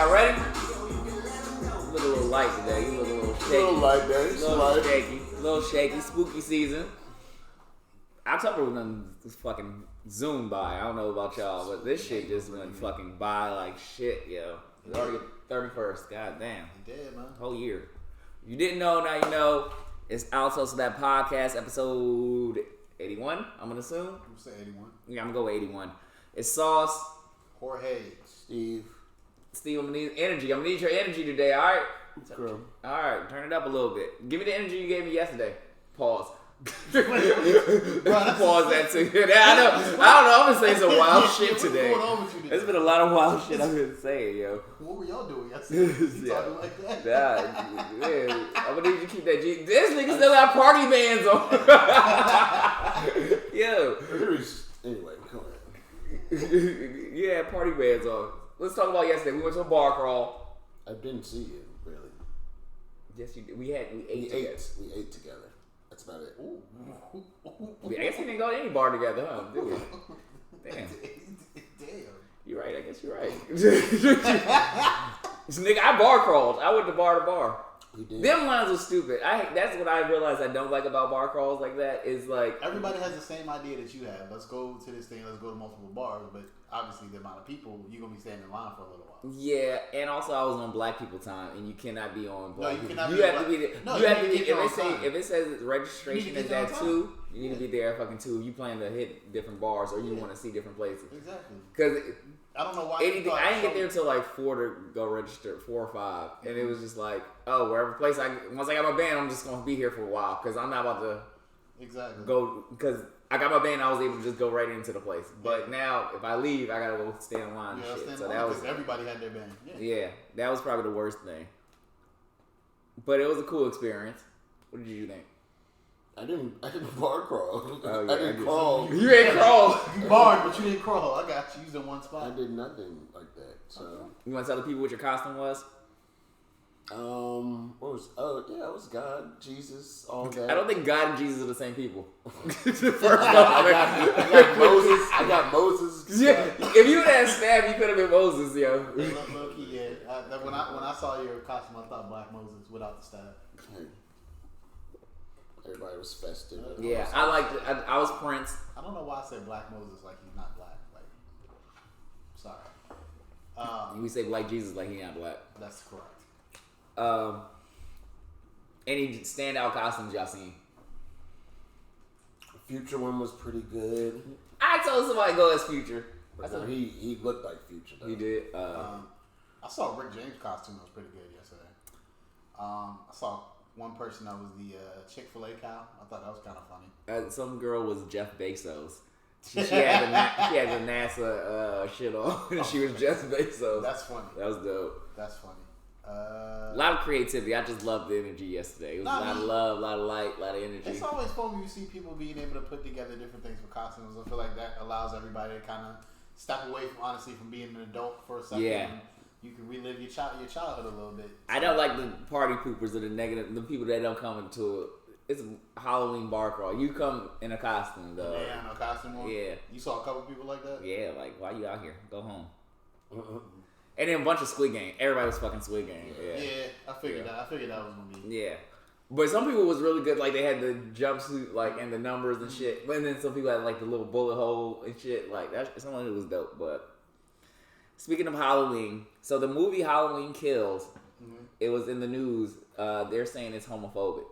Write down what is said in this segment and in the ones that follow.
Y'all ready? You look a little light today. You look a little shaky. A little light there. A little shaky. Spooky season. October was fucking zoomed by. I don't know about y'all, but this shit just went fucking by like shit, yo. It's already 31st. God damn. You did, man. Whole year. If you didn't know, now you know. It's Outsource of That Podcast, episode 81, I'm going to assume. I'm going to say 81. Yeah, I'm going to go with 81. It's Sauce. Jorge. Steve, I'm going to need energy. I'm going to need your energy today, all right? Girl. All right, turn it up a little bit. Give me the energy you gave me yesterday. Pause. Pause that too. I don't know. I'm gonna say some wild shit today. What's going on with you today? There's been a lot of wild shit I've been saying, yo. What were y'all doing yesterday? You talking like that? Yeah, I'm gonna need you to keep that G. This nigga still got party bands on. Yo. Anyway, come on. Yeah, party bands on. Let's talk about yesterday. We went to a bar crawl. I didn't see you, really. Yes, you did. We ate together. We ate together. That's about it. I guess we didn't go to any bar together, huh? Did we? Damn. Damn. You're right. I guess you're right. Nigga, I bar crawled. I went to bar. You did. Them lines were stupid. That's what I realized I don't like about bar crawls like that is like... Everybody has the same idea that you have. Let's go to this thing. Let's go to multiple bars. But obviously the amount of people, you're going to be standing in line for a little while. Yeah, and also I was on black people time, and you cannot be on black people. You have to be there. No, you have to be. if If it says registration is at 2, you need to be there at fucking 2. You plan to hit different bars, or you want to see different places. Exactly. Because I don't know why. I didn't get there until like 4 to go register, 4 or 5, and it was just like, oh, wherever place once I got my band, I'm just gonna be here for a while because I'm not about to go because I got my band. I was able to just go right into the place. But now if I leave, I gotta go stay in line and shit. So that was everybody had their band. Yeah, that was probably the worst thing. But it was a cool experience. What did you think? I didn't bar crawl. Oh, yeah, I didn't crawl. You ain't crawl. You barred, but you didn't crawl. I got you. You was in one spot. I did nothing like that. So you want to tell the people what your costume was? What was? Oh yeah, it was God, Jesus, all that. I don't think God and Jesus are the same people. First off, I got Moses. I got Moses. Yeah, if you had staff, you could have been Moses, yo. Low-key, yeah. When I saw your costume, I thought Black Moses without the staff. Everybody was festive. Yeah, I liked it. I was Prince. I don't know why I said Black Moses like he's not black. Like, sorry. We say Black Jesus like he not black. That's correct. Any standout costumes y'all seen? Future one was pretty good. I told somebody go as Future. He looked like Future though. He did. I saw Rick James' costume that was pretty good yesterday. I saw one person that was the Chick-fil-A cow. I thought that was kind of funny. Some girl was Jeff Bezos. She had the NASA shit on. And she was Jeff Bezos. That's funny. That was dope. That's funny. A lot of creativity. I just loved the energy yesterday. It was a lot of love, a lot of light, a lot of energy. It's always fun when you see people being able to put together different things for costumes. I feel like that allows everybody to kind of step away from being an adult for a second. Yeah. And you can relive your childhood a little bit. I don't like the party poopers or the negative, the people that don't come into it. It's a Halloween bar crawl. You come in a costume, though. Yeah, no costume on? Yeah. You saw a couple people like that? Yeah, like, why you out here? Go home. And then a bunch of Squid Game. Everybody was fucking Squid Game. Yeah, I figured that. I figured that was going to be. Yeah. But some people was really good. Like, they had the jumpsuit, like, and the numbers and shit. But then some people had, like, the little bullet hole and shit. Like, some of it was dope. But speaking of Halloween, so the movie Halloween Kills, it was in the news. They're saying it's homophobic.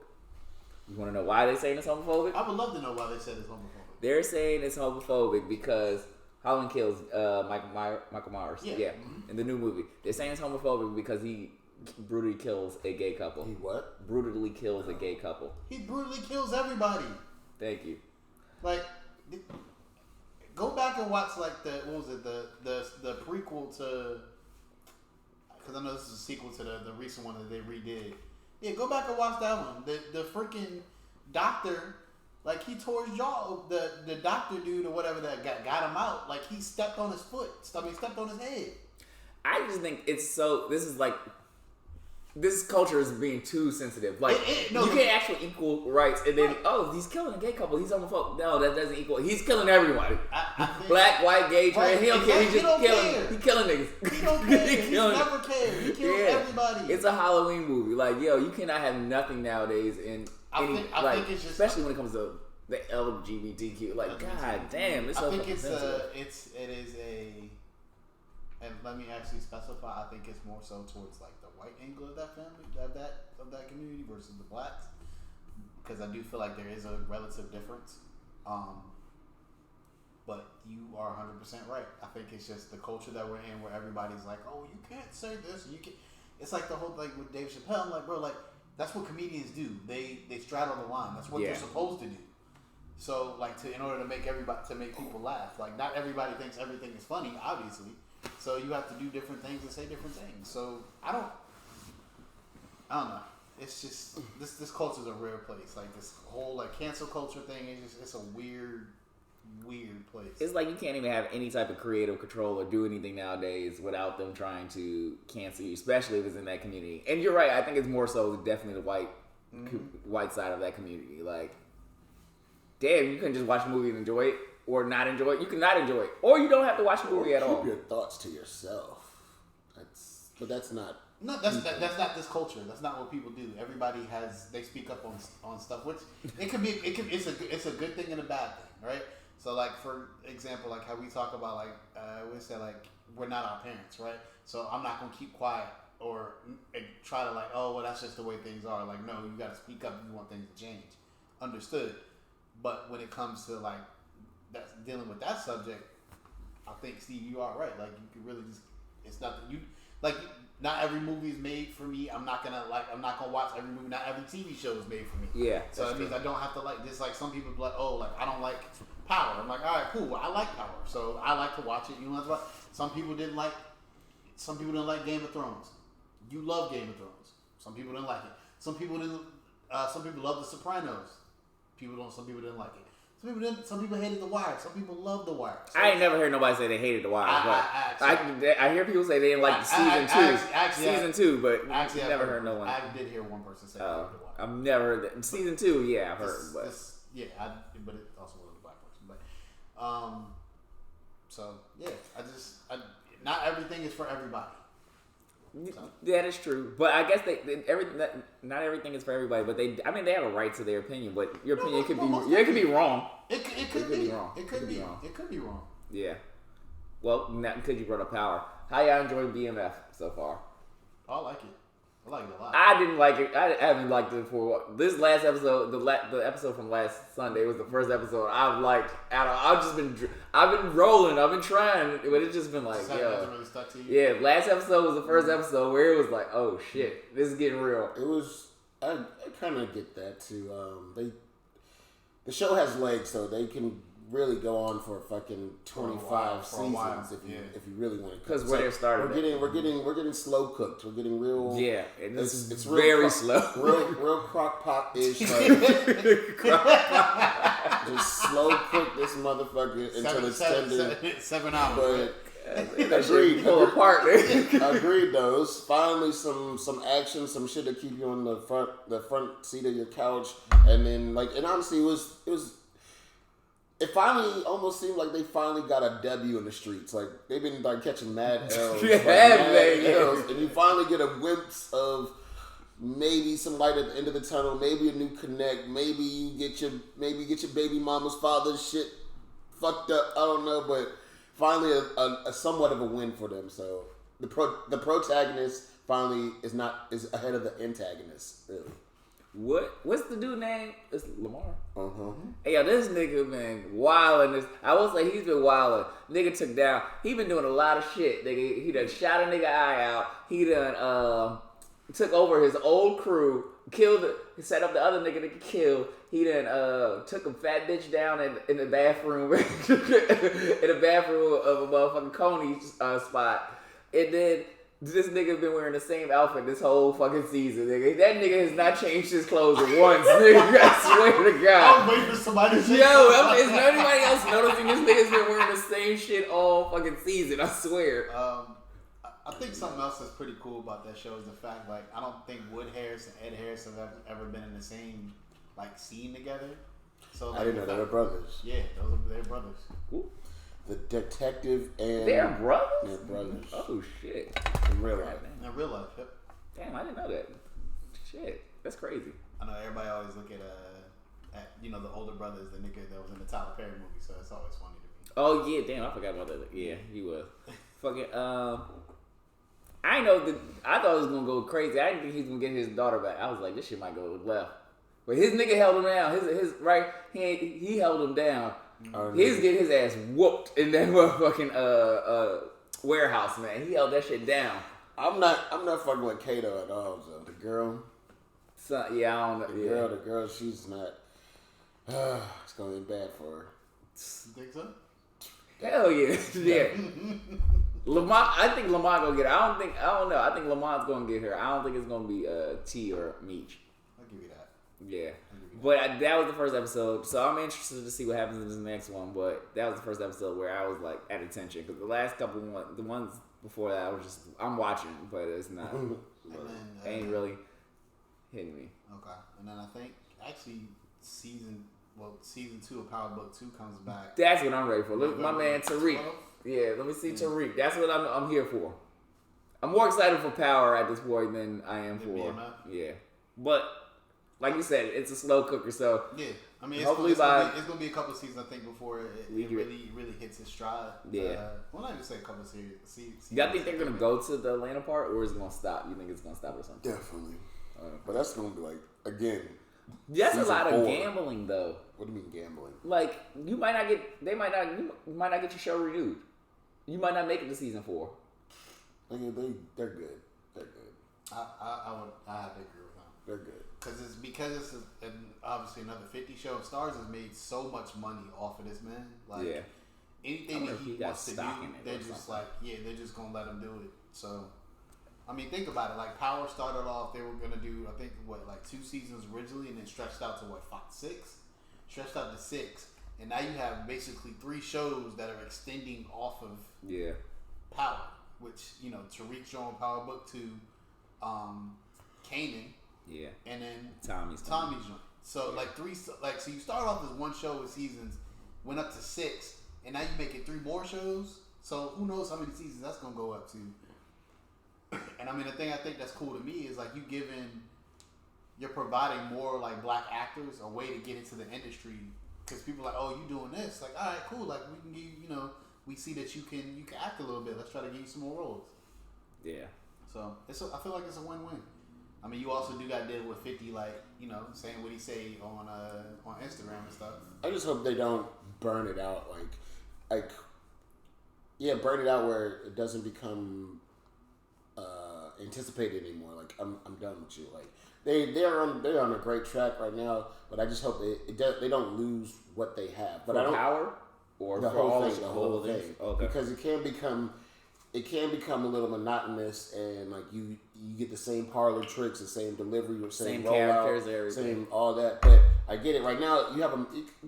You want to know why they're saying it's homophobic? I would love to know why they said it's homophobic. They're saying it's homophobic because Halloween Kills Michael Myers. Yeah. In the new movie. They're saying it's homophobic because he brutally kills a gay couple. He what? Brutally kills a gay couple. He brutally kills everybody. Thank you. Like, go back and watch like the prequel to, because I know this is a sequel to the recent one that they redid. Yeah, go back and watch that one. The freaking doctor, like he tore his jaw. The doctor dude or whatever that got him out, like he stepped on his foot. Stepped on his head. I just think it's so. This is like this culture is being too sensitive. Like, no, you can't actually equal rights, and then, he's killing a gay couple. He's homophobic. No, that doesn't equal. He's killing everybody. I think, black, white, gay, trans. He don't care. He's just killing. He killing niggas. He don't care. He never cared. He kills everybody. It's a Halloween movie. Like, yo, you cannot have nothing nowadays in I think it's just, especially when it comes to the LGBTQ. Like, god damn, it's so I think it is offensive. And let me actually specify. I think it's more so towards like the white angle of that family, of that community versus the blacks, because I do feel like there is a relative difference. But you are 100% right. I think it's just the culture that we're in, where everybody's like, "Oh, you can't say this." And you can. It's like the whole like with Dave Chappelle. I'm like, bro, like that's what comedians do. They straddle the line. That's what they're supposed to do. So like in order to make people laugh. Like not everybody thinks everything is funny, obviously. So you have to do different things and say different things. So I don't know. It's just this culture's a rare place. Like this whole like cancel culture thing is it's a weird place. It's like you can't even have any type of creative control or do anything nowadays without them trying to cancel you, especially if it's in that community. And you're right. I think it's more so definitely the white side of that community. Like, damn, you couldn't just watch a movie and enjoy it. Or not enjoy it. You can not enjoy it. Or you don't have to watch the movie at all. Keep your thoughts to yourself. That's not... No, that's not this culture. That's not what people do. Everybody they speak up on stuff, which it's a good thing and a bad thing, right? So like for example, like how we talk about like we say like we're not our parents, right? So I'm not gonna keep quiet or try to like, oh well, that's just the way things are. Like no, you gotta speak up if you want things to change. Understood. But when it comes to like that's dealing with that subject, I think Steve, you are right. Like you can really just it's nothing you like. Not every movie is made for me. I'm not gonna watch every movie. Not every TV show is made for me. Yeah. So it means I don't have to like just like some people be like, oh, like I don't like Power. I'm like, all right, cool. Well, I like Power, so I like to watch it. You know what I'm saying? Some people didn't like Game of Thrones. You love Game of Thrones. Some people didn't like it. Some people didn't. Some people love The Sopranos. Some people didn't like it. Some people hated The Wire. Some people loved The Wire. So I ain't never heard nobody say they hated The Wire. I hear people say they didn't like season two, but I've never heard no one. I did hear one person say they hated The Wire. I've never heard that. Season 2, yeah, I've heard. But it also was a black person. But so yeah, not everything is for everybody. So. That is true, but I guess not everything is for everybody. But they have a right to their opinion. But your opinion could be wrong. It could be wrong. It could be wrong. Yeah. Well, because you brought up Power, how y'all enjoying BMF so far? I like it. I like it a lot. I didn't like it. I haven't liked it for this last episode. The episode from last Sunday was the first episode I've liked. I've been rolling. I've been trying, but it's just been like, really stuck to you? Yeah, last episode was the first episode where it was like, oh shit, this is getting real. It was. I kind of get that too. The show has legs, so they can really go on for fucking 25 seasons if you really want to. Because where they started, we're getting slow cooked. We're getting real. Yeah, and it's very slow. Real crock pot ish. Like, just slow cook this motherfucker until it's tender. 7 hours. But agreed. Pull apart. Agreed. Though. Finally, some action, some shit to keep you on the front seat of your couch, and then and honestly, it was. It finally almost seemed like they finally got a W in the streets. Like they've been catching mad L's, and you finally get a glimpse of maybe some light at the end of the tunnel, maybe a new connect, maybe you get your baby mama's father's shit fucked up. I don't know, but finally a somewhat of a win for them. So the protagonist finally is ahead of the antagonist. Really. What's the dude name? It's Lamar. Uh-huh. Hey, yo, this nigga been wildin'. I will say he's been wildin'. Nigga took down. He been doing a lot of shit. Nigga, he done shot a nigga eye out. He done took over his old crew. He set up the other nigga to get killed. He done took a fat bitch down in the bathroom in the bathroom of a motherfucking Coney spot. And then this nigga been wearing the same outfit this whole fucking season, nigga. That nigga has not changed his clothes once, nigga. I swear to God. I'm waiting for somebody to say is there anybody else noticing this nigga's been wearing the same shit all fucking season? I swear. I think something else that's pretty cool about that show is the fact, like, I don't think Wood Harris and Ed Harris have ever been in the same, like, scene together. So like, I didn't know they were brothers. Yeah, they're brothers. Ooh. The detective and They're brothers? They're brothers. Oh, shit. In real life. In real life, yep. Damn, I didn't know that. Shit. That's crazy. I know everybody always look at you know, the older brother is the nigga that was in the Tyler Perry movie, so it's always funny to me. Oh, yeah. Damn, I forgot about that. Yeah, he was. Fucking, I know that I thought it was gonna go crazy. I didn't think he was gonna get his daughter back. I was like, this shit might go left. But his nigga held him down. His right, he held him down. He's getting his ass whooped in that motherfucking warehouse, man. He held that shit down. I'm not fucking with Kato at all, though. The girl. So, yeah, I don't know. The girl, she's not. It's gonna be bad for her. You think so? Hell yeah, yeah. Lamont, I think Lamont gonna get her. I don't know. I think Lamont's gonna get her. I don't think it's gonna be T or Meech. I'll give you that. Yeah, but that was the first episode, so I'm interested to see what happens in this next one. But that was the first episode where I was like at attention because the last couple the ones before that I'm watching, but it's not. Ain't really hitting me. Okay, and then I think actually season 2 of Power Book 2 comes back. That's what I'm ready for. Look, my man Tariq. 12? Yeah, let me see Tariq. That's what I'm here for. I'm more excited for Power at this point than I am for BMF? Yeah, but like you said, it's a slow cooker. So yeah, I mean, it's gonna be a couple seasons I think before it really hits its stride. Yeah. Well, not even say a couple seasons. Y'all think they're gonna go to the Atlanta part, or is it gonna stop? You think it's gonna stop or something? Definitely. But that's gonna be like again. That's a lot of gambling, though. What do you mean gambling? Like you might not get your show renewed. You might not make it to season 4. They're good. They're good. I have to agree with them. They're good. Because it's obviously another 50 show. Stars has made so much money off of this man. Like anything that he wants to do, they're just like they're just gonna let him do it. So I mean, think about it. Like Power started off, they were gonna do I think 2 seasons originally, and then stretched out to 6, stretched out to 6, and now you have basically 3 shows that are extending off of Power, which Tariq's on Power Book 2, Kanan. Yeah. And then Tommy's joint. So so you start off as 1 show with seasons, went up to 6, and now you make it 3 more shows. So who knows how many seasons that's gonna go up to. And I mean the thing I think that's cool to me is like you're providing more like black actors a way to get into the industry because people are like, oh, you doing this, like, all right, cool, like we can give you, we see that you can act a little bit, let's try to give you some more roles. Yeah. So I feel like it's a win-win. I mean, you also do got to deal with 50, like, saying what he say on Instagram and stuff. I just hope they don't burn it out, burn it out where it doesn't become anticipated anymore. Like, I'm done with you. Like, they're on a great track right now, but I just hope they don't lose what they have. But for I don't Power or the for whole all thing, the whole thing. Okay. Because it can become a little monotonous, and like you get the same parlor tricks, the same delivery, or same characters, rollout, everything, same all that. But I get it. Right now, you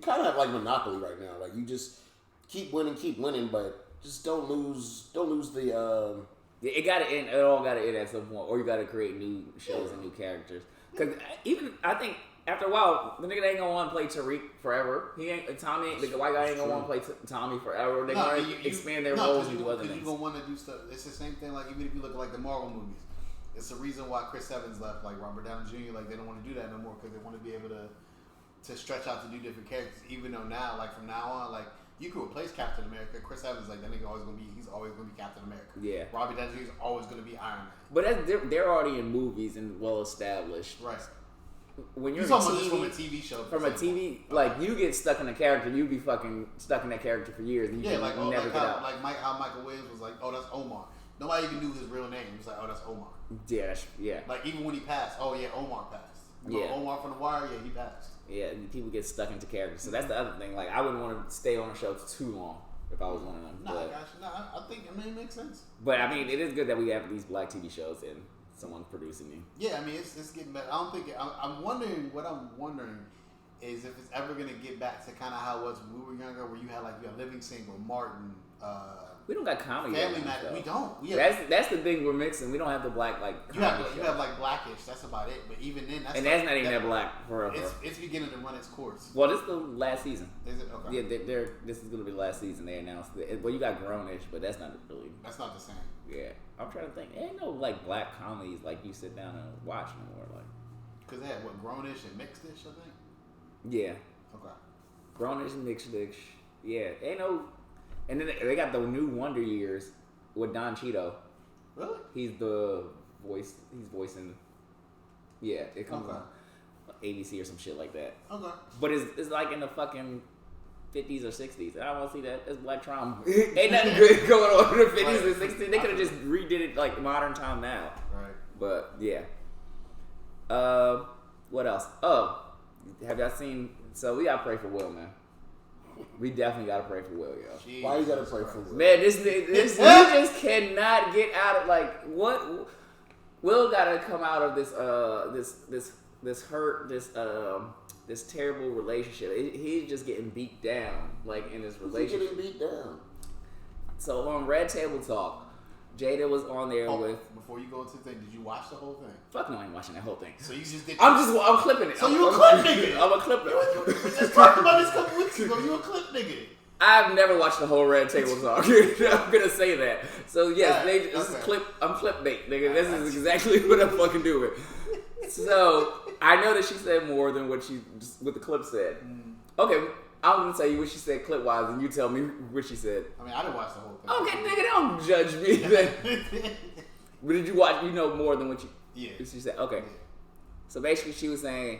kind of have like Monopoly right now. Like you just keep winning, but just don't lose the. It got to end. It all got to end at some point, or you got to create new shows and new characters. Because even I think after a while, the nigga ain't gonna want to play Tariq forever. Tommy, the white guy ain't gonna want to play Tommy forever. They're gonna expand their roles and do other things. You gonna want to do stuff. It's the same thing. Like even if you look at like the Marvel movies, it's the reason why Chris Evans left. Like Robert Downey Jr. Like they don't want to do that no more because they want to be able to stretch out to do different characters. Even though now, like from now on, like. You could replace Captain America. Chris Evans, like that nigga, he's always gonna be Captain America. Yeah. Robbie Downey Jr. is always gonna be Iron Man. But they're already in movies and well established. Right. When you're talking about this from a TV show. From a TV, like you get stuck in a character, you be fucking stuck in that character for years, and you never get out. Like how Michael Williams was like, oh, that's Omar. Nobody even knew his real name. He was like, oh, that's Omar. Yeah. Like even when he passed, oh yeah, Omar passed. Omar from The Wire, yeah, he passed. Yeah, people get stuck into characters. So that's the other thing. Like, I wouldn't want to stay on a show too long if I was one of them. I think it makes sense. But, I mean, it is good that we have these black TV shows and someone's producing them. Yeah, I mean, it's getting better. I don't think... I'm wondering is if it's ever gonna get back to kind of how it was when we were younger, where you had Living Single, Martin. We don't got comedy. Family Matters. We don't. That's the thing we're mixing. We don't have the black you have like Blackish. That's about it. But even then, that's not even that black forever. It's beginning to run its course. Well, this is the last season. Is it? Okay. Yeah, this is gonna be the last season. They announced it. Well, you got Grownish, but that's not really. That's not the same. Yeah, I'm trying to think. There ain't no like black comedies like you sit down and watch anymore. Like, because they had Grownish and Mixedish, I think. Yeah. Okay. Grownish and Mixedish. Yeah, ain't no. And then they got the new Wonder Years with Don Cheadle. Really? He's the voice. He's voicing. Yeah, it comes on ABC or some shit like that. Okay. But it's like in the fucking 50s or 60s. I don't want to see that. That's black trauma. Ain't nothing good going on in the 50s and 60s. They could have just redid it like modern time now. Right. But yeah. What else? Oh, have y'all seen? So we gotta pray for Will, man. We definitely gotta pray for Will, yo. Jesus. Why you gotta pray for Will? Man, this he just cannot get out of like what. Will gotta come out of this hurt, this terrible relationship. He's just getting beat down, like in his relationship. He's getting beat down. So on Red Table Talk, Jada was on there with. Before you go into the thing, did you watch the whole thing? Fuck no, I ain't watching that whole thing. So you just did. I'm clipping it. So you a clip nigga? I'm a clip nigga. We just talked about this a couple weeks ago. You a clip nigga? I've never watched the whole Red Table Talk. I'm gonna say that. So yes, this is clip. I'm clipbait, nigga. This is exactly what I'm fucking doing. So I know that she said more than what the clip said. Okay, I'm gonna tell you what she said clip wise, and you tell me what she said. I mean, I didn't watch the whole thing. Okay, nigga, don't judge me. Then. But did you watch? You know more than what she said. Okay. Yeah. So basically, she was saying,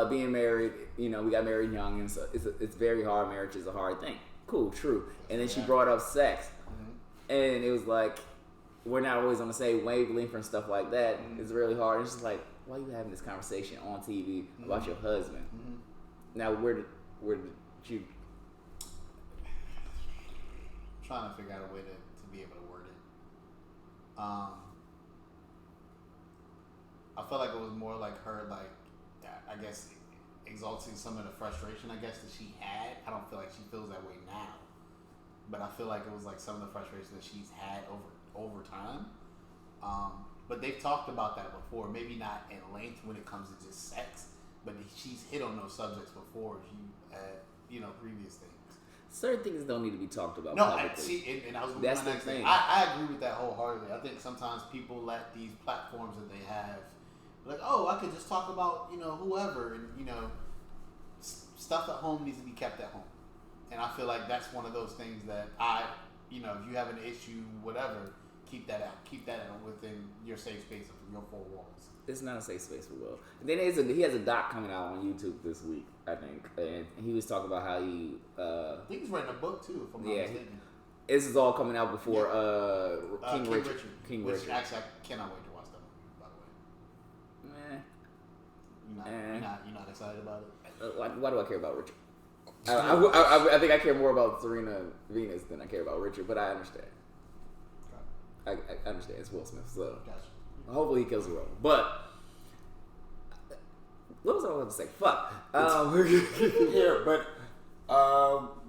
being married. You know, we got married young, and so it's very hard. Marriage is a hard thing. Cool, true. And then she brought up sex, and it was like we're not always on the same wavelength and stuff like that. It's really hard. It's just like, why are you having this conversation on TV about your husband? Now, where did you? Trying to figure out a way to be able to word it. I felt like it was more like her, like, I guess, exalting some of the frustration, I guess, that she had. I don't feel like she feels that way now. But I feel like it was like some of the frustration that she's had over time. But they've talked about that before. Maybe not in length when it comes to just sex, but she's hit on those subjects before, previous things. Certain things don't need to be talked about. No, publicly. and I was that's the thing. I agree with that wholeheartedly. I think sometimes people let these platforms that they have, like, oh, I could just talk about whoever, and stuff at home needs to be kept at home. And I feel like that's one of those things that if you have an issue, whatever, keep that out within your safe space of your four walls. It's not a safe space for Will. And then he has a doc coming out on YouTube this week, I think, and he was talking about how he. I think he's writing a book too, if I'm not mistaken. This is all coming out before King Richard. Which actually, I cannot wait to watch that movie. By the way, you're not excited about it. Why do I care about Richard? I think I care more about Serena Venus than I care about Richard, but I understand. I understand it's Will Smith, so hopefully he kills the role. But what was I about to say? Fuck. Here, but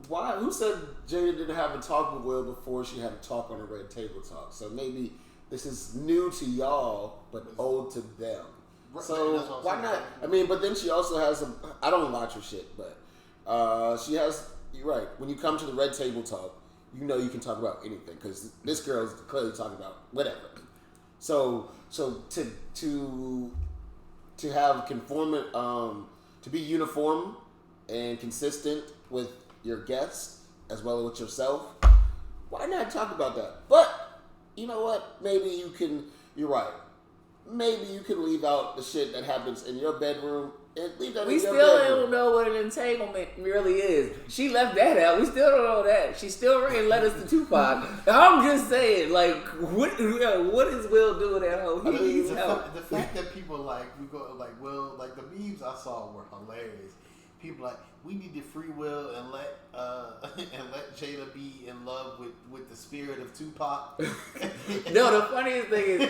why? Who said Jada didn't have a talk with Will before she had a talk on a Red Table Talk? So maybe this is new to y'all, but old to them. So why not? I mean, but then she also has I don't watch her shit, but she has. You're right. When you come to the Red Table Talk, you know you can talk about anything because this girl is clearly talking about whatever. So to have to be uniform and consistent with your guests as well as with yourself, why not talk about that? But you know what? Maybe you can. You're right. Maybe you can leave out the shit that happens in your bedroom and leave that in your bedroom. We still don't know what an entanglement really is. She left that out. We still don't know that. She still writing letters to Tupac. I'm just saying, like, what is Will doing at home? He needs help. The fact that people Will, like the memes I saw were hilarious. people like, we need to free will and let and let Jada be in love with the spirit of Tupac. No, the funniest thing is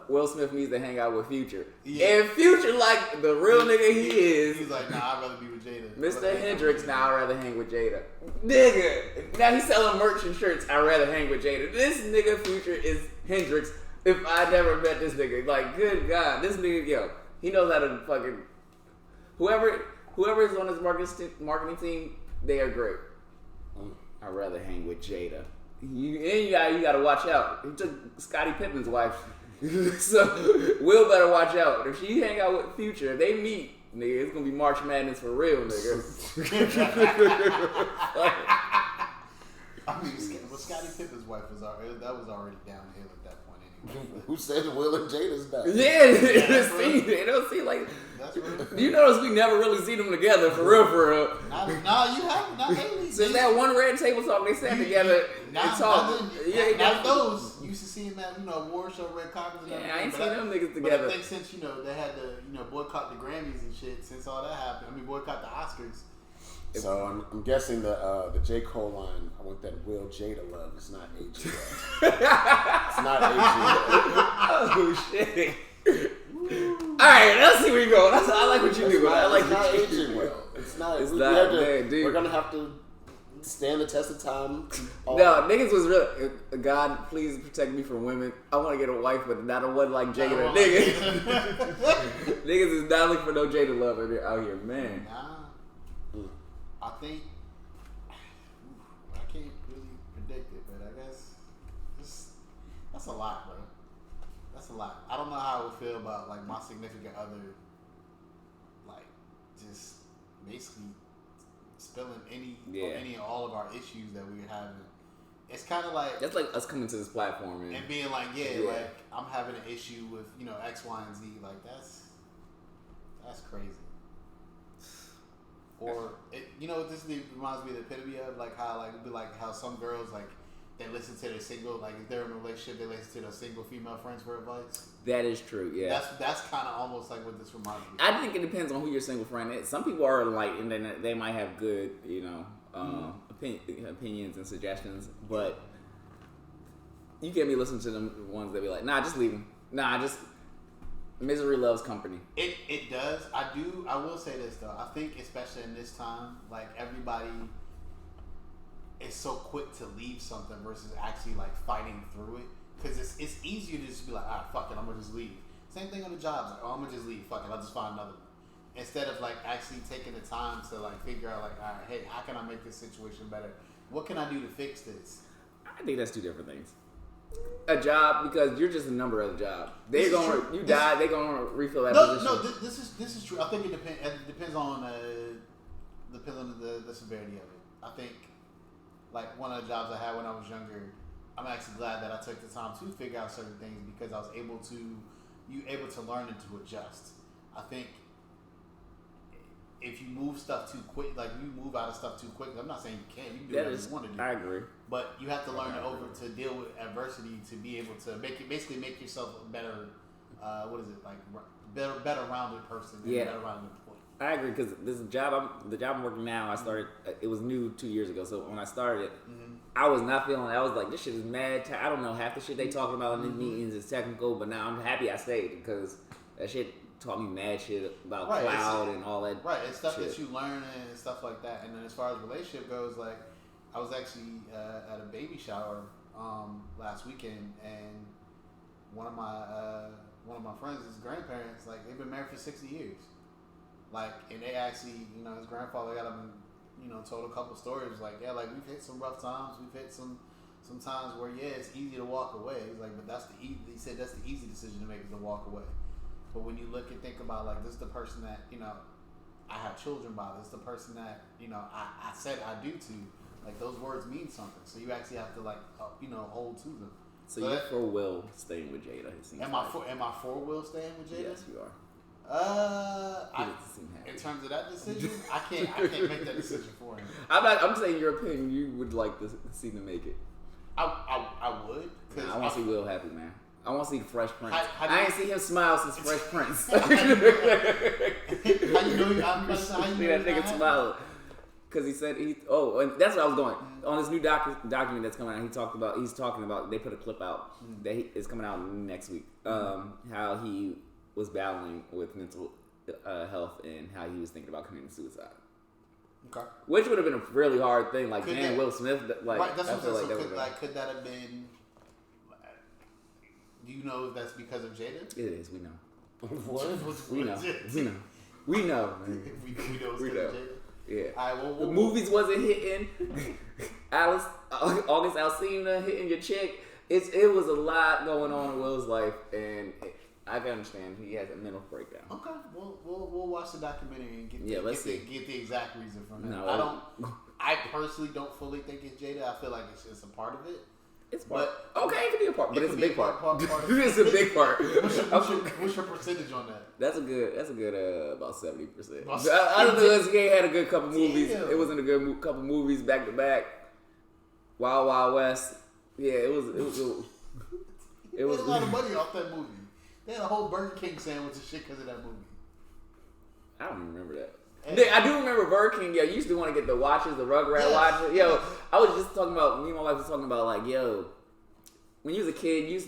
Will Smith needs to hang out with Future. Yeah. And Future, like the real nigga he is, he's like, nah, I'd rather be with Jada. Mr. Hendrix, now I'd rather hang with Jada. Nigga, now he's selling merch and shirts, I'd rather hang with Jada. This nigga Future is Hendrix if I never met this nigga. Like, good God, this nigga, yo, he knows how to fucking, whoever is on his marketing team, they are great. I'd rather hang with Jada. You gotta watch out. He took Scottie Pippen's wife. So Will better watch out. If she hang out with Future, if they meet, nigga, it's gonna be March Madness for real, nigga. I mean, Scottie Pippen's wife was already downhill at that point anyway. Who said Will and Jada's back? Yeah, it don't seem like. That's right. You notice we never really see them together for real, for real. No, you haven't. Not lately. Since that one Red Table Talk, they sat together and talked. Not those. You used to see them at award show, red carpets. And I ain't seen them niggas But together. I think since they had to boycott the Grammys and shit. Since all that happened, I mean boycott the Oscars. So I'm guessing the J. Cole line, I want that Will Jada love. It's not AG love. It's not AG love. Oh shit. Alright, let's see where you go. I like what you do. I like what you do. Well. It's not. It's not, man, dude. We're gonna have to stand the test of time. No, niggas was real. God, please protect me from women. I want to get a wife, but not a one like Jada. Niggas is not looking for no Jada love out here, man. Nah. I think I can't really predict it, but I guess that's a lot, bro. That's a lot. I don't know how I would feel about like my significant other, like just basically spilling any and all of our issues that we were having. It's kind of like that's like us coming to this platform and being like, like I'm having an issue with X, Y, and Z. Like that's crazy. Or this reminds me of the epitome of like how like it'd be like how some girls like they listen to their single, like if they're in a relationship, they listen to their single female friends for advice. That is true. Yeah, that's kind of almost like what this reminds me of. I think it depends on who your single friend is. Some people are like, and then they might have good, opinions and suggestions, but you can't be listening to them ones that be like, nah, just leave them. Nah, just misery loves company. It does. I will say this though. I think especially in this time, like everybody is so quick to leave something versus actually like fighting through it. Because it's easier to just be like, fuck it, I'm gonna just leave. Same thing on the jobs. Like, I'm gonna just leave. Fuck it, I'll just find another one. Instead of like actually taking the time to like figure out like, all right, hey, how can I make this situation better? What can I do to fix this? I think that's two different things. A job, because you're just a number of the job. They're gonna they're gonna refill that position. No, this is true. I think it depends on the severity of it. I think like one of the jobs I had when I was younger, I'm actually glad that I took the time to figure out certain things because I was able to learn and to adjust. I think if you move stuff too quick, like you move out of stuff too quick, I'm not saying you can't. You can do whatever you want to do. I agree. But you have to learn to deal with adversity to be able to make yourself a better, better rounded person. Yeah. Better rounded employee. I agree because the job I'm working now, I started. It was new 2 years ago. So when I started, I was not feeling. I was like, this shit is mad. I don't know half the shit they talking about in these meetings is technical. But now I'm happy I stayed because that shit taught me mad shit about cloud and all that. Right, it's stuff shit that you learn and stuff like that. And then as far as relationship goes, like I was actually at a baby shower last weekend, and one of my friends' grandparents, like they've been married for 60 years. Like, and they actually, his grandfather got him, told a couple stories. Like, yeah, like we've hit some rough times. We've hit some times where it's easy to walk away. He's like, but he said that's the easy decision to make is to walk away. But when you look and think about like this is the person that I have children by. This is the person that I said I do to. Like those words mean something. So you actually have to like hold to them. So you're for Will staying with Jada. Am I for Will staying with Jada? Yes, you are. In terms of that decision, I can't make that decision for him. I'm saying your opinion. You would like to see them make it. I would. I want to see Will happy, man. I want to see the Fresh Prince. How I ain't seen him smile since Fresh Prince. How you know? I'm about to say, how you See know that nigga smile. Because he said and that's where I was going. On this new document that's coming out, he's talking about, they put a clip out that is coming out next week. How he was battling with mental health and how he was thinking about committing suicide. Okay. Which would have been a really hard thing. Like, Could damn, that- Will Smith. Like, right, that's I what feel I'm like saying. that would Could that have been? Do you know if that's because of Jada? It is. We know. What? We know. We know. We know. Man. we know it's We because know. of Jada. Yeah. All right, The movies wasn't hitting. August Alsina hitting your chick. It was a lot going on in Will's life, and I can understand he has a mental breakdown. Okay, we'll watch the documentary and get get the exact reason from him. No, I personally don't fully think it's Jada. I feel like it's just a part of it. It's part. Okay, it could be a part, but it's a big part. It's a big part. What's your percentage on that? That's a good about 70%. I don't know. This game had a good couple movies. Damn. It was in a good couple movies back to back. Wild Wild West. Yeah, it was. It was a lot of money off that movie. They had a whole Burger King sandwich and shit because of that movie. I don't even remember that. Hey. I do remember Burger King. Yo, you used to want to get the watches, the Rugrat watches. Yo, I was just talking about. Me and my wife was talking about like, yo, when you was a kid, you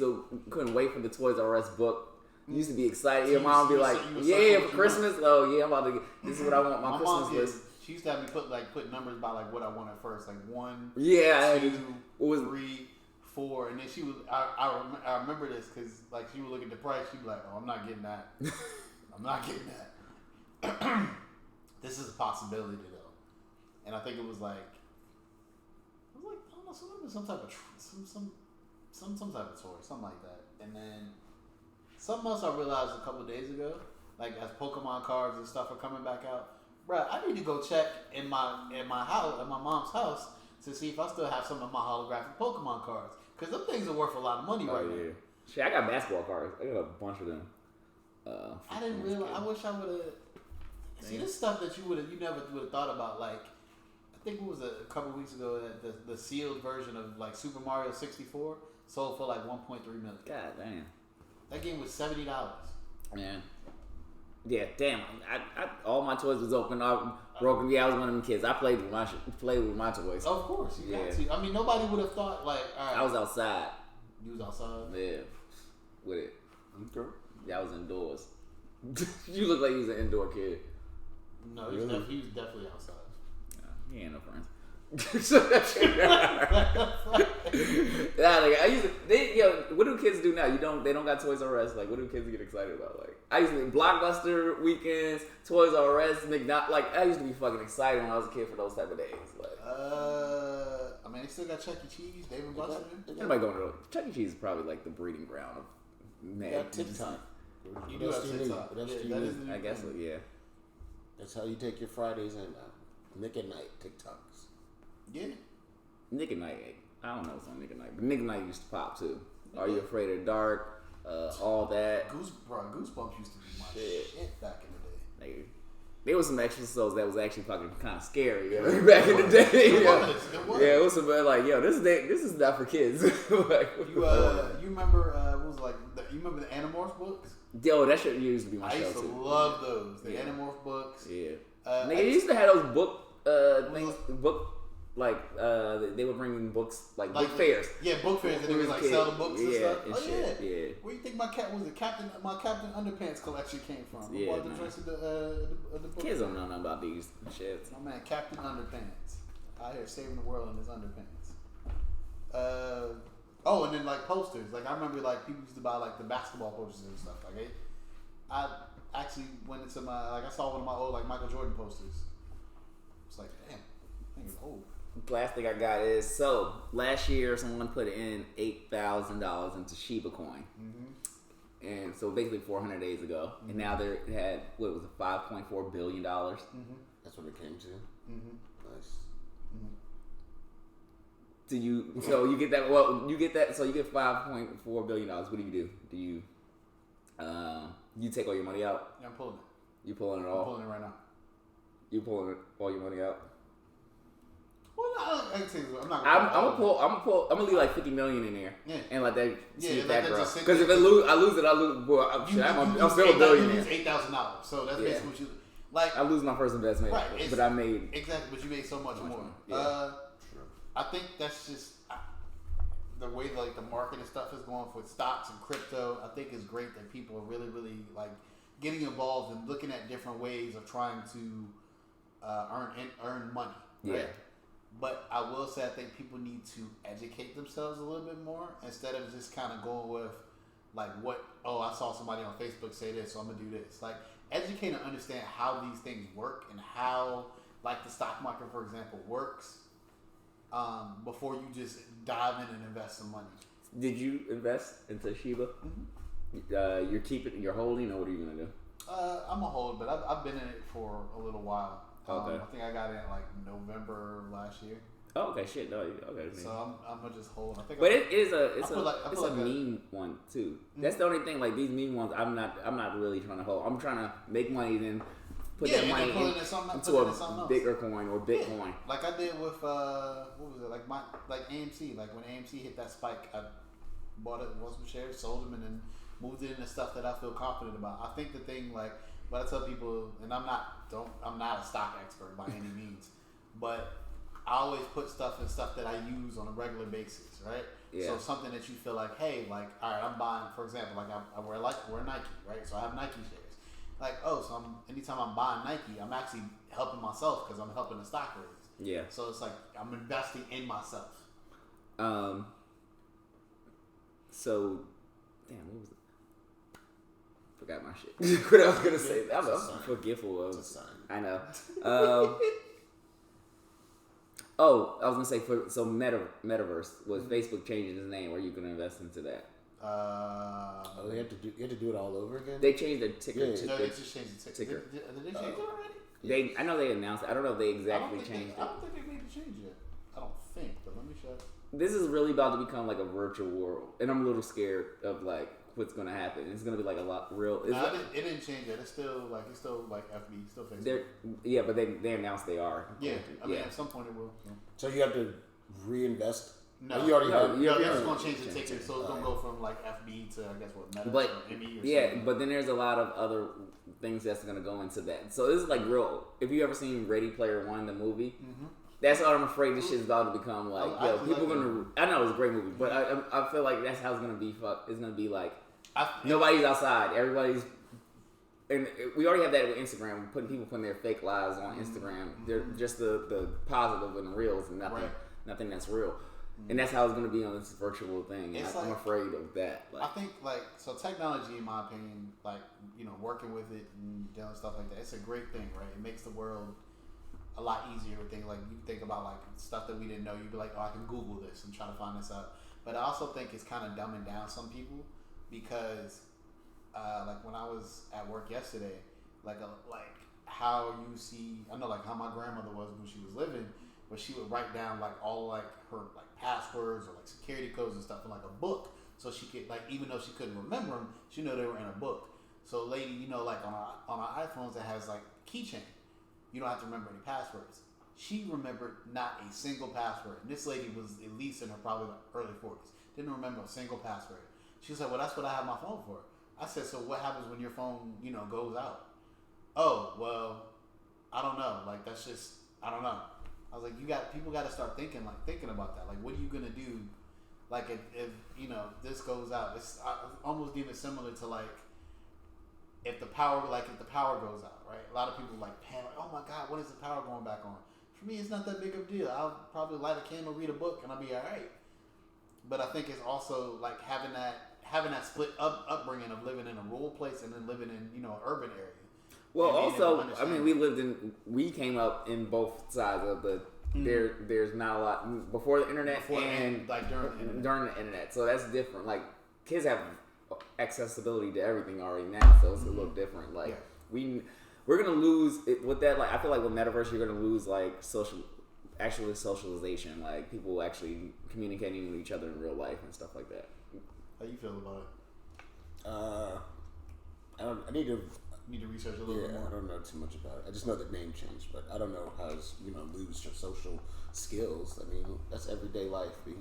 couldn't wait for the Toys R Us book. You used to be excited. Your mom would be like, yeah, for Christmas. Oh yeah, I'm about to get. This is what I want my Christmas list. She used to have me put numbers by like what I wanted first, like 1, Yeah, 2, it was 3, 4, and then she was. I remember this because like she would look at the price, she'd be like, "Oh, I'm not getting that. I'm not getting that." This is a possibility though, and I think it was like I don't know, some type of some type of toy, something like that, and then something else I realized a couple of days ago, like as Pokemon cards and stuff are coming back out. Bruh, I need to go check in my house, at my mom's house, to see if I still have some of my holographic Pokemon cards. Because them things are worth a lot of money right now. Shit, I got basketball cards. I got a bunch of them. I didn't realize. I wish I would have. See, this stuff that you never would have thought about. Like, I think it was a couple weeks ago that the sealed version of like Super Mario 64 sold for like 1.3 million. God damn. That game was $70. Man. Yeah, damn. I all my toys was open, broken. Yeah, I was one of them kids. I played with my toys. Of course, you got to. I mean, nobody would have thought like. All right, I was outside. You was outside. Yeah, with it. Okay. Yeah, I was indoors. You look like you was an indoor kid. No, he was definitely outside. He ain't no friends. Yeah, like I used to. What do kids do now? They don't got Toys R Us. Like, what do kids get excited about? Like, I used to Blockbuster weekends, Toys R Us, McDonald's. Like, I used to be fucking excited when I was a kid for those type of days. Like, I mean, they still got Chuck E. Cheese, Dave and Buster's. Anybody going to Chuck E. Cheese is probably like the breeding ground of man. Yeah, TikTok. You do have TikTok. I guess so. Yeah. That's how you take your Fridays and Nick at Night TikToks. Yeah. Nick at Night. I don't know what's on Nick at Night, but Nick at Night used to pop too. Are You Afraid of the Dark? All that. Goosebumps used to be my shit back in the day. Like, there was some episodes that was actually fucking kind of scary back in the day. It was. Yeah, it was some like, yo, this is not for kids. Like, you remember what was like? You remember the Animorphs books? Yo, that shit used to be my show too. I used to love those. The Animorph books. Yeah. Nigga, used to have those book things. They would bring in books like book fairs. Yeah, book fairs, and they would like sell the books and stuff. And shit. Yeah. Where you think my Captain Underpants collection came from? Yeah, bought the rest of the book. Kids don't know nothing about these shits. My man, Captain Underpants, out here saving the world in his underpants. And then like posters. Like I remember, like people used to buy like the basketball posters and stuff. Like I actually went into I saw one of my old like Michael Jordan posters. It's like, damn, I think it's old. Last thing I got is, so last year someone put in $8,000 into Shiba Coin. Mm-hmm. And so basically 400 days ago. Mm-hmm. And now they had, what was it, $5.4 billion? Mm-hmm. That's what it came to. Mm-hmm. Nice. Mm-hmm. So you get that, so you get $5.4 billion. What do you do? Do you, you take all your money out? Yeah, I'm pulling it. You pulling it all? I'm pulling it right now. You pulling all your money out? Well, I'm not. I'm gonna leave like 50 million in there, and let that see if that grows. Because if I lose it. Well, I'm still a billionaire. You lose $8,000, so that's basically what you like. I lose my first investment, right? But I made exactly, but you made so much more. Yeah. I think that's just the way like the market and stuff is going for stocks and crypto. I think it's great that people are really, really like getting involved and looking at different ways of trying to earn money. Right? Yeah. But I will say I think people need to educate themselves a little bit more instead of just kind of going with like I saw somebody on Facebook say this, so I'm gonna do this. Like educate and understand how these things work and how like the stock market, for example, works. Before you just dive in and invest some money. Did you invest into Shiba? Mm-hmm. You're holding, or what are you gonna do? I'm a hold, but I've been in it for a little while. Okay. I think I got in like November last year. Oh, okay, shit, no, okay. So I'm gonna just hold. It's a meme one too. Mm-hmm. That's the only thing. Like these meme ones, I'm not really trying to hold. I'm trying to make money, then put that money into a bigger coin or Bitcoin. Yeah. Like I did with what was it? Like AMC. Like when AMC hit that spike, I bought it, bought some shares, sold them, and then moved it into stuff that I feel confident about. I think the thing, like, what I tell people, and I'm not a stock expert by any means, but I always put stuff that I use on a regular basis, right? Yeah. So something that you feel like, hey, like, all right, I'm buying, for example, like I wear Nike, right? So I have Nike shares. Like, so anytime I'm buying Nike, I'm actually helping myself because I'm helping the stock raise. Yeah. So it's like I'm investing in myself. So, damn, what was it? Forgot my shit. What I was gonna say. I'm forgetful of. I know. I was gonna say Metaverse was Facebook changing its name. Are you gonna invest into that? You have to do it all over again. They changed their ticker. They just changed the ticker. Did they change it already? I know they announced it. I don't know if they exactly changed it. I don't think they made the change yet. I don't think, but let me check. This is really about to become like a virtual world, and I'm a little scared of like what's gonna happen. It's gonna be like a lot real. It didn't change yet. It's still like FB, still Facebook. But they announced they are. Yeah, I mean at some point it will. So you have to reinvest. No, you already have. You're just gonna change the ticker, so it's gonna go from like FB to I guess what Meta or ME or something. But then there's a lot of other things that's gonna go into that. So this is like real. If you ever seen Ready Player One, the movie, that's what I'm afraid this shit is about to become like. People gonna. I know it's a great movie, but I feel like that's how it's gonna be. It's gonna be like nobody's outside. Everybody's. And we already have that with Instagram. People putting their fake lives on Instagram. They're just the positive and the reals and nothing that's real. And that's how it's going to be on this virtual thing. I'm afraid of that. I think so technology, in my opinion, working with it and doing stuff like that, it's a great thing, right? It makes the world a lot easier with things like you think about like stuff that we didn't know. You'd be like, oh, I can Google this and try to find this out. But I also think it's kind of dumbing down some people because like when I was at work yesterday, like how you see, I know like how my grandmother was when she was living, but she would write down like all like her like passwords or like security codes and stuff in like a book, so she could like even though she couldn't remember them, she knew they were in a book. So lady, like on our iPhones that has like keychain, you don't have to remember any passwords. She remembered not a single password, and this lady was at least in her probably like early 40s, didn't remember a single password. She was like, well, that's what I have my phone for. I said, so what happens when your phone goes out? Oh, well, I don't know, like that's just, I don't know. I was like, people got to start thinking about that. Like, what are you gonna do? Like, if this goes out, it's almost even similar to like if the power goes out, right? A lot of people like panic. Oh my God, what is the power going back on? For me, it's not that big of a deal. I'll probably light a candle, read a book, and I'll be all right. But I think it's also like having that split upbringing of living in a rural place and then living in an urban area. Well, also, I mean, we came up in both sides of the. There's not a lot before the internet and like during the internet, so that's different. Like kids have accessibility to everything already now, so it's a little different. Like we're gonna lose it with that. Like I feel like with metaverse, you're gonna lose like socialization, like people actually communicating with each other in real life and stuff like that. How you feel about it? I need to need to research a little bit more. I don't know too much about it. I just know the name changed, but I don't know how to, lose your social skills. I mean, that's everyday life, B.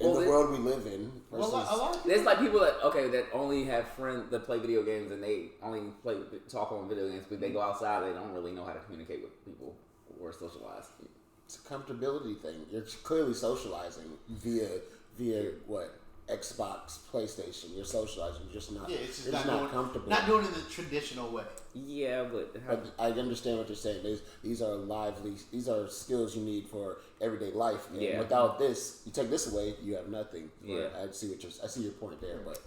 In the world we live in. Versus, Well, a lot of there's like people that only have friends that play video games and they only talk on video games, but they go outside. They don't really know how to communicate with people or socialize. It's a comfortability thing. You're clearly socializing via what? Xbox, PlayStation. You're socializing. You're just not. Yeah, it's just you're not comfortable. Not doing it in the traditional way. Yeah, but I understand what you're saying. These are skills you need for everyday life. Man. Yeah. Without this, you take this away, you have nothing. Yeah. I see your point there, but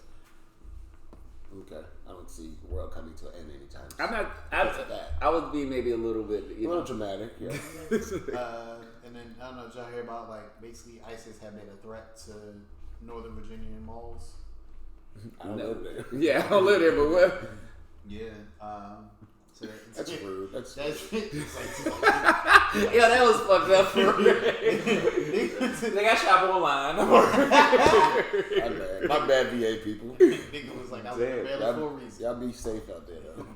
okay, I don't see the world coming to an end anytime soon. I'm not. I would be maybe a little bit, a little dramatic. Yeah. And then I don't know. Did y'all hear about basically ISIS had made a threat to Northern Virginia malls? I don't live there. Yeah, I don't live there, but what? Yeah. So That's rude. That's Yeah, that was fucked up for real. They got shop online. My bad, VA people. Nigga was like, I was in the for a reason. Y'all be safe out there, though.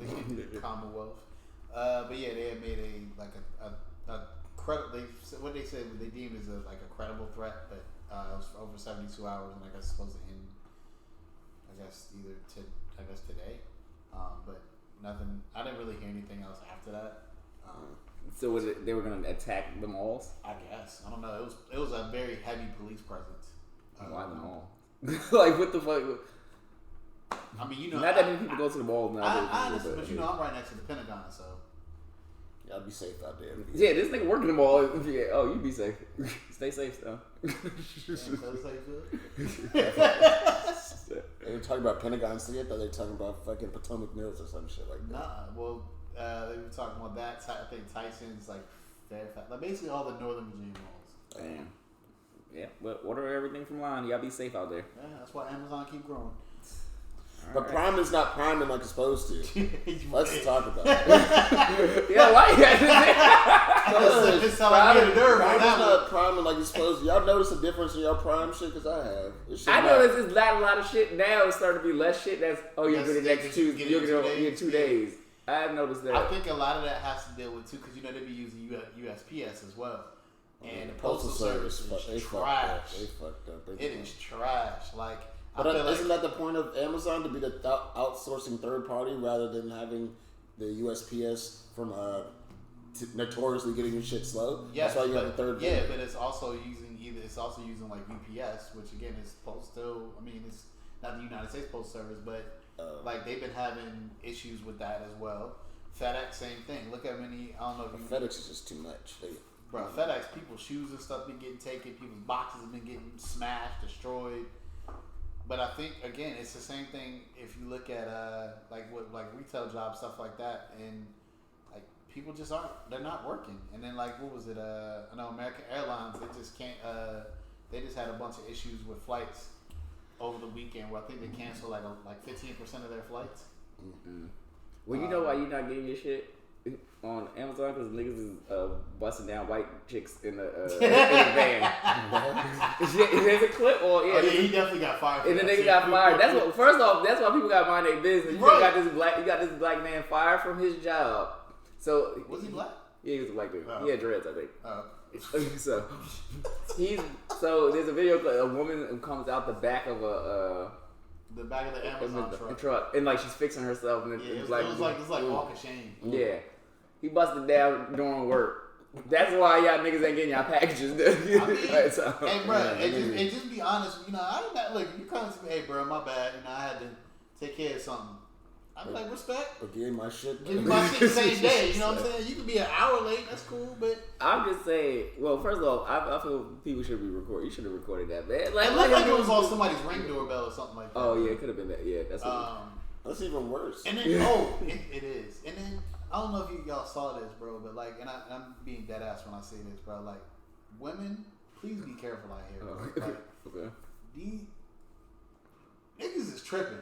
The Commonwealth. But yeah, they had made a credible. What they said they deemed as a credible threat, but it was for over 72 hours, and I guess it's supposed to end. I guess today. But nothing. I didn't really hear anything else after that. So they were gonna attack the malls? I guess I don't know. It was a very heavy police presence. Why the mall? Like what the fuck? I mean, not that many people go to the mall now. I understand, but I'm right next to the Pentagon, so. Y'all be safe out there. Yeah, this nigga working the mall. Yeah, oh, you be safe. Stay safe, though. They were talking about Pentagon City. I thought they were talking about fucking Potomac Mills or some shit like that. Nah, well, they were talking about that. I think Tyson's Fairfax, basically all the Northern Virginia malls. Damn. Yeah, but order everything from line. Y'all be safe out there. Yeah, that's why Amazon keep growing. But Prime is not priming like it's supposed to. Let's talk about it. Yeah, why you got to It's Prime is not priming like it's supposed to. Y'all notice a difference in your Prime shit? Because I have. I noticed there's not a lot of shit now. It's starting to be less shit. That's, you'll get it next Tuesday. You'll get it in 2 days. I have noticed that. I think a lot of that has to deal with, too, because they be using USPS as well. And the Postal Service is trash. They fucked up. It is trash. But isn't that the point of Amazon, to be the outsourcing third party rather than having the USPS from notoriously getting your shit slow? Yes, that's why you have a third. Yeah, but it's also using UPS, which again is postal. I mean, it's not the United States Postal Service, but they've been having issues with that as well. FedEx, same thing. Look how many. I don't know. FedEx is just too much. Bro, FedEx, people's shoes and stuff been getting taken. People's boxes have been getting smashed, destroyed. But I think again, it's the same thing. If you look at retail jobs, stuff like that, and people just aren't. They're not working. And then what was it? I know American Airlines. They just can't. They just had a bunch of issues with flights over the weekend, where I think they canceled 15% of their flights. Mm-hmm. Well, you know why you're not getting your shit on Amazon? Because niggas is busting down white chicks in the van. There's a clip. He definitely got fired. And the nigga got fired. First off, that's why people got to mind their business. You got this black man fired from his job. So was he black? Yeah, he was a black dude. Oh. He had dreads, I think. Oh. So there's a video clip. A woman who comes out the back of the back of the Amazon truck, and she's fixing herself, and it was like walk of shame. Yeah, he busted down during work. That's why y'all niggas ain't getting y'all packages. Hey, bro, and just be honest. I don't look. You come to me, hey, bro, my bad. I had to take care of something. I'm like, respect. But give me my shit. Give me my shit the same day. You know what I'm saying? You could be an hour late. That's cool, but I'm just saying. Well, first of all, I feel people should be recorded. You should have recorded that, man. It looked like it was on somebody's Ring doorbell or something like that. Oh yeah, it could have been that. Yeah, that's even worse. And then it is. And then I don't know if y'all saw this, bro, but and I'm being dead ass when I say this, bro. Women, please be careful out here, bro. Okay. These niggas is tripping.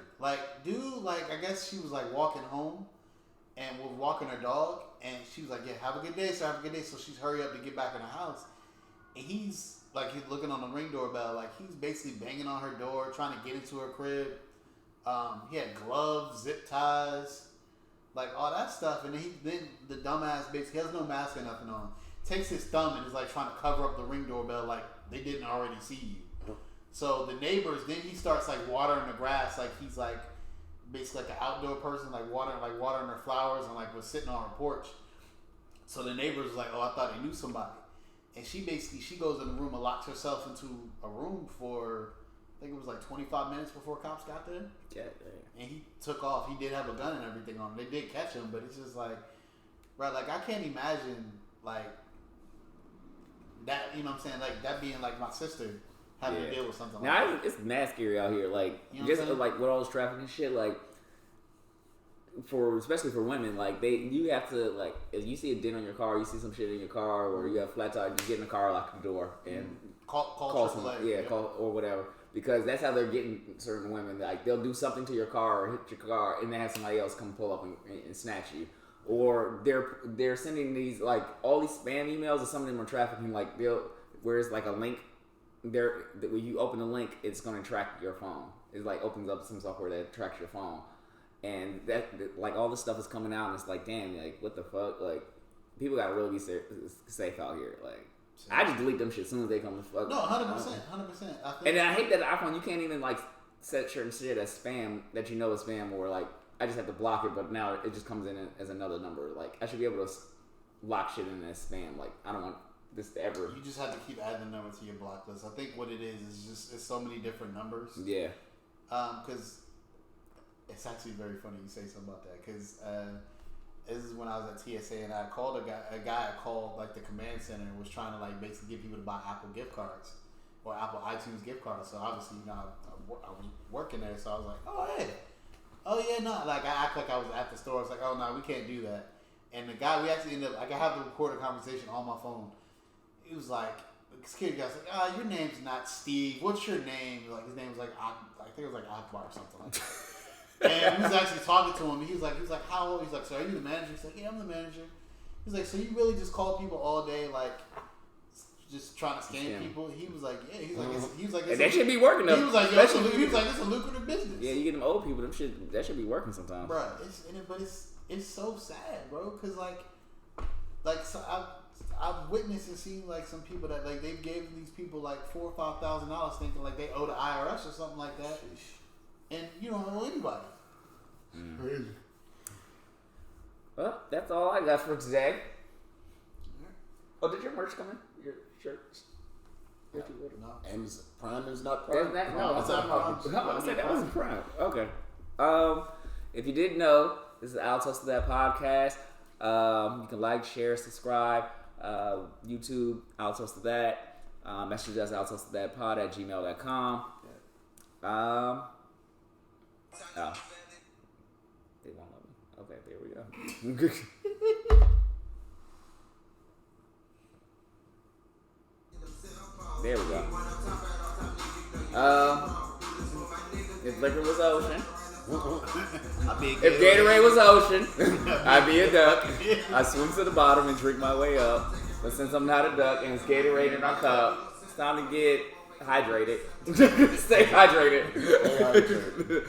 Dude, I guess she was walking home and was walking her dog, and she was like, "Yeah, have a good day, sir. Have a good day." So she's hurry up to get back in the house, and he's looking on the Ring doorbell, he's basically banging on her door, trying to get into her crib. He had gloves, zip ties. like all that stuff, and then the dumbass basically has no mask or nothing on. Takes his thumb and is like trying to cover up the Ring doorbell like they didn't already see you. So the neighbors, then he starts like watering the grass like he's like basically like an outdoor person, like watering their flowers, and like was sitting on her porch. So the neighbors was like, oh, I thought he knew somebody. And she goes in the room and locks herself into a room for, I think it was like 25 minutes before cops got there. Yeah. And he took off. He did have a gun and everything on him. They did catch him, but it's just like, right, like I can't imagine like that, you know what I'm saying? Like that being like my sister having to deal with something like that. It's mad scary out here. Like, you know just like with all this traffic and shit, like, especially for women, like you have to, like, if you see a dent on your car, you see some shit in your car, or you have a flat tire, you get in the car, lock the door, and call someone, call or whatever, because that's how they're getting certain women. Like, they'll do something to your car or hit your car, and then have somebody else come pull up and snatch you. Or they're sending these, like, all these spam emails, and some of them are trafficking, like, where it's like a link. When you open the link, it's going to track your phone. It like opens up some software that tracks your phone. And that, like, all this stuff is coming out, and it's like, damn, like, what the fuck? Like, people gotta really be safe out here. Like, I just delete them shit as soon as they come to fuck. No, 100%. And then I hate that iPhone, you can't even, like, set certain shit as spam that you know is spam, or, like, I just have to block it, but now it just comes in as another number. Like, I should be able to lock shit in as spam. Like, I don't want this to ever. You just have to keep adding the number to your block list. I think what it is just, it's so many different numbers. Yeah. Because it's actually very funny you say something about that, because this is when I was at TSA, and I called a guy called like the command center and was trying to like basically get people to buy Apple gift cards or Apple iTunes gift cards. So obviously, you know, I was working there, so I was like, oh yeah, no, like I act like I was at the store. I was like, oh no, we can't do that. And the guy, we actually ended up, like, I have to record a conversation on my phone. He was like, the security guy was like, your name's not Steve. What's your name? Like, his name was like, I think it was like Akbar or something like that. And he was actually talking to him. He was like, how old? He's like, so are you the manager? He's like, yeah, I'm the manager. He's like, so you really just call people all day, like, just trying to scam people? He was like, yeah. He's like, and that should be working though. He was like, it's a lucrative business. Yeah, you get them old people, that should be working sometimes. Bro, it's so sad, bro, because like so I've witnessed and seen like some people that like they gave these people like $4,000 or $5,000 thinking like they owe the IRS or something like that, and you don't owe anybody. Crazy. Well, that's all I got for today. Oh, did your merch come in? Your shirts? No. Amazon Prime is not Prime. No, it's not Prime. I said that wasn't Prime. Okay. If you didn't know, this is Al Toast to That podcast. You can like, share, subscribe. YouTube, Al Toast to That. Message us, altoastothatpod@gmail.com. Oh. They won't let me. Okay, there we go. There we go. If liquor was ocean, if Gatorade was ocean, I'd be a duck. I swim to the bottom and drink my way up. But since I'm not a duck and it's Gatorade in our cup, it's time to get hydrated. Stay hydrated. Stay hydrated.